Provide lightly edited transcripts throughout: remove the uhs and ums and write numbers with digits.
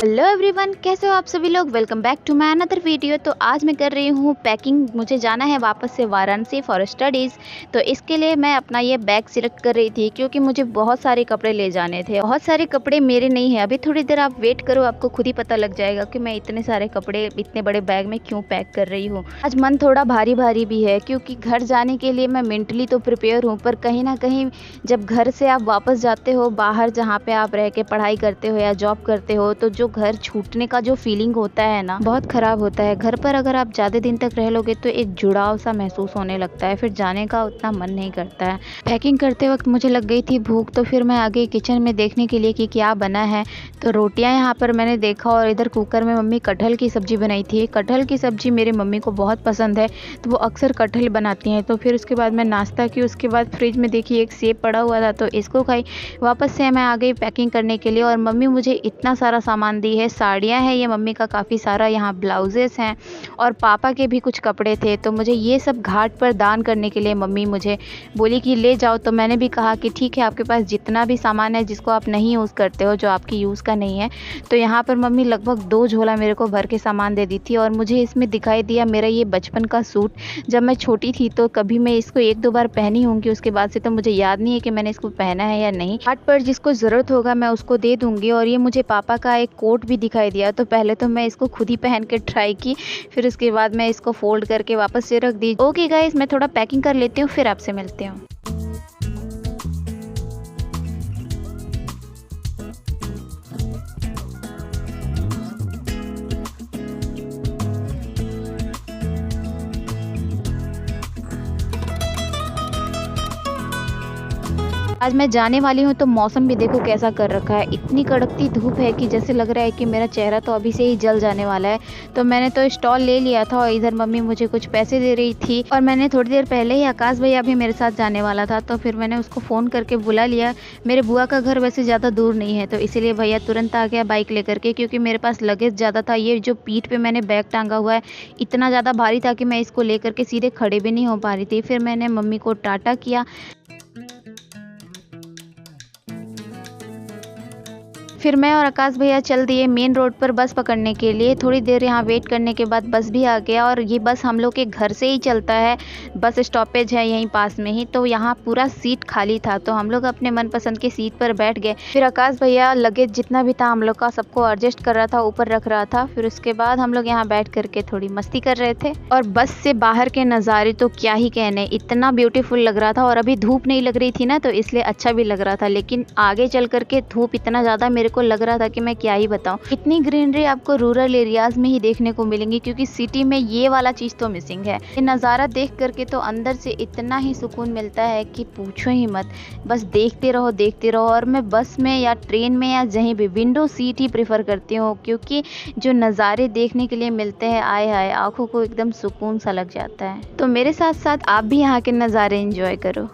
Hello everyone, कैसे हो आप सभी लोग। Welcome back to my another video. तो आज मैं कर रही हूँ पैकिंग। मुझे जाना है वापस से वाराणसी फॉर स्टडीज़। तो इसके लिए मैं अपना ये बैग सिलेक्ट कर रही थी क्योंकि मुझे बहुत सारे कपड़े ले जाने थे। बहुत सारे कपड़े मेरे नहीं है। अभी थोड़ी देर आप वेट करो, आपको खुद ही पता लग जाएगा कि मैं इतने सारे कपड़े इतने बड़े बैग में क्यों पैक कर रही हूँ। आज मन थोड़ा भारी भारी भी है क्योंकि घर जाने के लिए मैं मेंटली तो प्रिपेयर हूँ, पर कहीं ना कहीं जब घर से आप वापस जाते हो बाहर, जहाँ पे आप रह के पढ़ाई करते हो या जॉब करते हो, तो जो घर छूटने का जो फीलिंग होता है ना, बहुत ख़राब होता है। घर पर अगर आप ज़्यादा दिन तक रह लोगे तो एक जुड़ाव सा महसूस होने लगता है, फिर जाने का उतना मन नहीं करता है। पैकिंग करते वक्त मुझे लग गई थी भूख, तो फिर मैं आ गई किचन में देखने के लिए कि क्या बना है। तो रोटियां यहाँ पर मैंने देखा और इधर कुकर में मम्मी कटहल की सब्ज़ी बनाई थी। कटहल की सब्ज़ी मेरी मम्मी को बहुत पसंद है, तो वो अक्सर कटहल बनाती हैं। तो फिर उसके बाद मैं नाश्ता की, उसके बाद फ्रिज में देखी एक सेब पड़ा हुआ था तो इसको खाई। वापस से मैं आ गई पैकिंग करने के लिए और मम्मी मुझे इतना सारा सामान दी है। साड़ियाँ हैं ये मम्मी का काफ़ी सारा, यहाँ ब्लाउजेस हैं और पापा के भी कुछ कपड़े थे। तो मुझे ये सब घाट पर दान करने के लिए मम्मी मुझे बोली कि ले जाओ। तो मैंने भी कहा कि ठीक है, आपके पास जितना भी सामान है जिसको आप नहीं यूज़ करते हो, जो आपकी यूज़ का नहीं है। तो यहाँ पर मम्मी लगभग 2 झोला मेरे को भर के सामान दे दी थी। और मुझे इसमें दिखाई दिया मेरा ये बचपन का सूट। जब मैं छोटी थी तो कभी मैं इसको 1-2 बार पहनी होंगी, उसके बाद से तो मुझे याद नहीं है कि मैंने इसको पहना है या नहीं। घाट पर जिसको ज़रूरत होगा मैं उसको दे दूँगी। और ये मुझे पापा का एक कोट भी दिखाई दिया, तो पहले तो मैं इसको खुद ही पहन के ट्राई की, फिर उसके बाद मैं इसको फोल्ड करके वापस से रख दी। ओके गाइस, मैं थोड़ा पैकिंग कर लेती हूँ, फिर आपसे मिलती हूँ। आज मैं जाने वाली हूँ तो मौसम भी देखो कैसा कर रखा है। इतनी कड़कती धूप है कि जैसे लग रहा है कि मेरा चेहरा तो अभी से ही जल जाने वाला है। तो मैंने तो स्टॉल ले लिया था और इधर मम्मी मुझे कुछ पैसे दे रही थी। और मैंने थोड़ी देर पहले ही आकाश भैया भी मेरे साथ जाने वाला था, तो फिर मैंने उसको फ़ोन करके बुला लिया। मेरे बुआ का घर वैसे ज़्यादा दूर नहीं है, तो इसीलिए भैया तुरंत आ गया बाइक लेकर के, क्योंकि मेरे पास लगेज ज़्यादा था। ये जो पीठ पे मैंने बैग टांगा हुआ है इतना ज़्यादा भारी था कि मैं इसको लेकर के सीधे खड़े भी नहीं हो पा रही थी। फिर मैंने मम्मी को टाटा किया। फिर मैं और आकाश भैया चल दिए मेन रोड पर बस पकड़ने के लिए। थोड़ी देर यहाँ वेट करने के बाद बस भी आ गया। और ये बस हम लोग के घर से ही चलता है, बस स्टॉपेज है यहीं पास में ही। तो यहाँ पूरा सीट खाली था, तो हम लोग अपने मनपसंद की सीट पर बैठ गए। फिर आकाश भैया लगेज जितना भी था हम लोग का सबको एडजस्ट कर रहा था, ऊपर रख रहा था। फिर उसके बाद हम लोग यहाँ बैठ करके थोड़ी मस्ती कर रहे थे। और बस से बाहर के नज़ारे तो क्या ही कहने, इतना ब्यूटीफुल लग रहा था। और अभी धूप नहीं लग रही थी ना, तो इसलिए अच्छा भी लग रहा था। लेकिन आगे चल करके धूप इतना ज़्यादा मेरे को लग रहा था कि मैं क्या ही बताऊं। इतनी ग्रीनरी आपको रूरल एरियाज में ही देखने को मिलेंगी, क्योंकि सिटी में ये वाला चीज़ तो मिसिंग है। ये नज़ारा देख करके तो अंदर से इतना ही सुकून मिलता है कि पूछो ही मत। बस देखते रहो देखते रहो। और मैं बस में या ट्रेन में या कहीं भी विंडो सीट ही प्रेफर करती हूँ, क्योंकि जो नज़ारे देखने के लिए मिलते हैं, आए हाय, आंखों को एकदम सुकून सा लग जाता है। तो मेरे साथ साथ आप भी यहाँ के नज़ारे एंजॉय करो।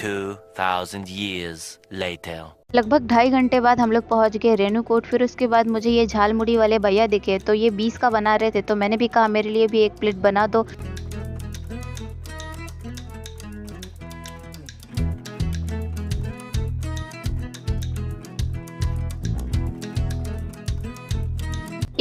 2,000 years later. लगभग 2.5 घंटे बाद हम लोग पहुंच गए रेणुकूट। फिर उसके बाद मुझे ये झालमुड़ी वाले भैया दिखे, तो ये 20 का बना रहे थे। तो मैंने भी कहा मेरे लिए भी एक प्लेट बना दो।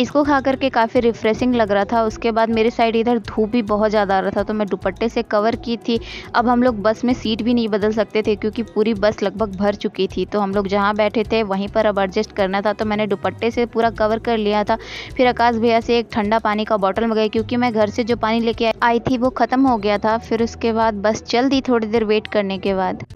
इसको खा करके काफ़ी रिफ़्रेशिंग लग रहा था। उसके बाद मेरे साइड इधर धूप भी बहुत ज़्यादा आ रहा था, तो मैं दुपट्टे से कवर की थी। अब हम लोग बस में सीट भी नहीं बदल सकते थे क्योंकि पूरी बस लगभग भर चुकी थी, तो हम लोग जहाँ बैठे थे वहीं पर अब एडजस्ट करना था। तो मैंने दुपट्टे से पूरा कवर कर लिया था। फिर आकाश भैया से एक ठंडा पानी का बॉटल मंगाई क्योंकि मैं घर से जो पानी लेके आई थी वो ख़त्म हो गया था। फिर उसके बाद बस चल दी थोड़ी देर वेट करने के बाद।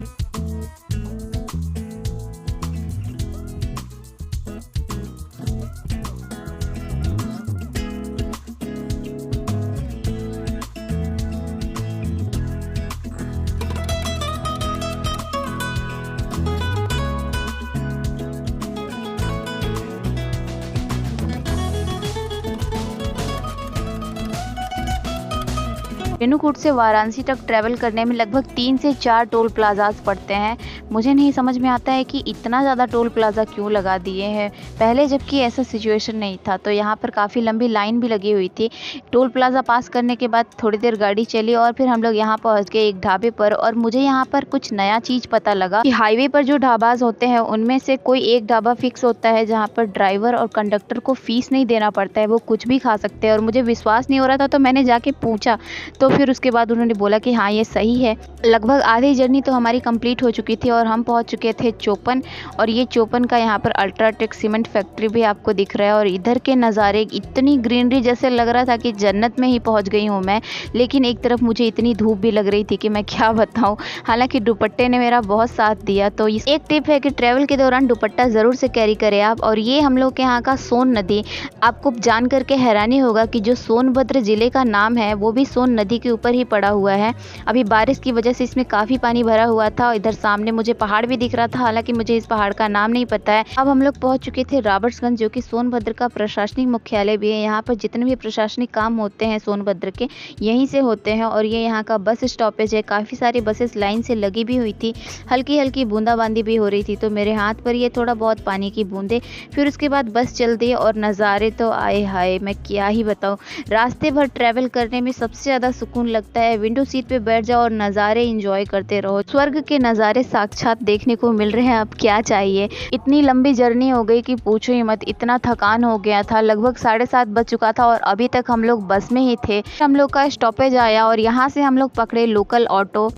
रेणुकूट से वाराणसी तक ट्रैवल करने में लगभग 3 से 4 टोल प्लाजाज पड़ते हैं। मुझे नहीं समझ में आता है कि इतना ज़्यादा टोल प्लाज़ा क्यों लगा दिए हैं। पहले जबकि ऐसा सिचुएशन नहीं था, तो यहाँ पर काफ़ी लंबी लाइन भी लगी हुई थी। टोल प्लाज़ा पास करने के बाद थोड़ी देर गाड़ी चली और फिर हम लोग यहाँ पहुँच गए एक ढाबे पर। और मुझे यहाँ पर कुछ नया चीज़ पता लगा कि हाईवे पर जो ढाबाज होते हैं उनमें से कोई एक ढाबा फिक्स होता है जहाँ पर ड्राइवर और कंडक्टर को फ़ीस नहीं देना पड़ता है, वो कुछ भी खा सकते हैं। और मुझे विश्वास नहीं हो रहा था, तो मैंने जाके पूछा, तो फिर उसके बाद उन्होंने बोला कि हाँ ये सही है। लगभग आधी जर्नी तो हमारी कंप्लीट हो चुकी थी और हम पहुंच चुके थे चोपन। और ये चोपन का यहाँ पर अल्ट्राटेक सीमेंट फैक्ट्री भी आपको दिख रहा है। और इधर के नज़ारे इतनी ग्रीनरी, जैसे लग रहा था कि जन्नत में ही पहुँच गई हूँ मैं। लेकिन एक तरफ मुझे इतनी धूप भी लग रही थी कि मैं क्या बताऊँ। हालांकि दुपट्टे ने मेरा बहुत साथ दिया। तो एक टिप है कि ट्रैवल के दौरान दुपट्टा ज़रूर से कैरी करें आप। और ये हम लोग के यहाँ का सोन नदी, आपको जान करके हैरानी होगा कि जो सोनभद्र ज़िले का नाम है वो भी सोन नदी के ऊपर ही पड़ा हुआ है। अभी बारिश की वजह से इसमें काफ़ी पानी भरा हुआ था। इधर सामने मुझे पहाड़ भी दिख रहा था, हालांकि मुझे इस पहाड़ का नाम नहीं पता है। अब हम लोग पहुंच चुके थे रॉबर्ट्सगंज, जो कि सोनभद्र का प्रशासनिक मुख्यालय भी है। यहाँ पर जितने भी प्रशासनिक काम होते हैं सोनभद्र के, यहीं से होते हैं। और ये यहाँ का बस स्टॉपेज है। काफ़ी सारी बसेस लाइन से लगी भी हुई थी, हल्की हल्की बूंदाबांदी भी हो रही थी। तो मेरे हाथ पर ये थोड़ा बहुत पानी की बूंदे। फिर उसके बाद बस चल दी और नज़ारे तो आए हाय, मैं क्या ही बताऊँ। रास्ते भर ट्रैवल करने में सबसे ज़्यादा सुकून लगता है विंडो सीट पे बैठ जाओ और नज़ारे एंजॉय करते रहो। स्वर्ग के नज़ारे साक्षात देखने को मिल रहे हैं, अब क्या चाहिए। इतनी लंबी जर्नी हो गई कि पूछो ही मत, इतना थकान हो गया था। लगभग 7:30 बज चुका था और अभी तक हम लोग बस में ही थे। हम लोग का स्टॉपेज आया और यहाँ से हम लोग पकड़े लोकल ऑटो।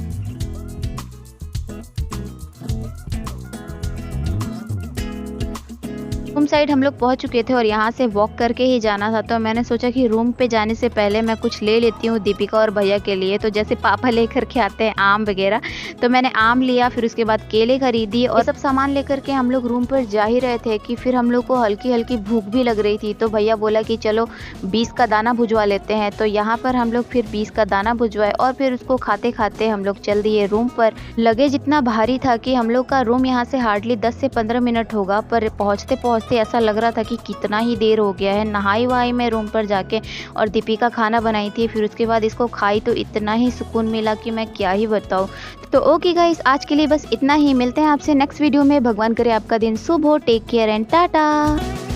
रूम साइड हम लोग पहुंच चुके थे और यहाँ से वॉक करके ही जाना था। तो मैंने सोचा कि रूम पे जाने से पहले मैं कुछ ले लेती हूँ दीपिका और भैया के लिए। तो जैसे पापा लेकर के आते हैं आम वगैरह, तो मैंने आम लिया। फिर उसके बाद केले खरीदी और सब सामान लेकर के हम लोग रूम पर जा ही रहे थे कि फिर हम लोग को हल्की हल्की भूख भी लग रही थी। तो भैया बोला कि चलो 20 का दाना भुजवा लेते हैं। तो यहाँ पर हम लोग फिर 20 का दाना भुजवाए और फिर उसको खाते खाते हम लोग चल दिए रूम पर। लगेज इतना भारी था कि हम लोग का रूम यहाँ से हार्डली 10 से 15 मिनट होगा, पर पहुँचते पहुँचते ऐसा लग रहा था कि कितना ही देर हो गया है। नहाई वहाई मैं रूम पर जाके और दीपिका खाना बनाई थी। फिर उसके बाद इसको खाई तो इतना ही सुकून मिला कि मैं क्या ही बताऊँ। तो ओके गाइस, आज के लिए बस इतना ही। मिलते हैं आपसे नेक्स्ट वीडियो में। भगवान करे आपका दिन शुभ हो। Take care and Tata.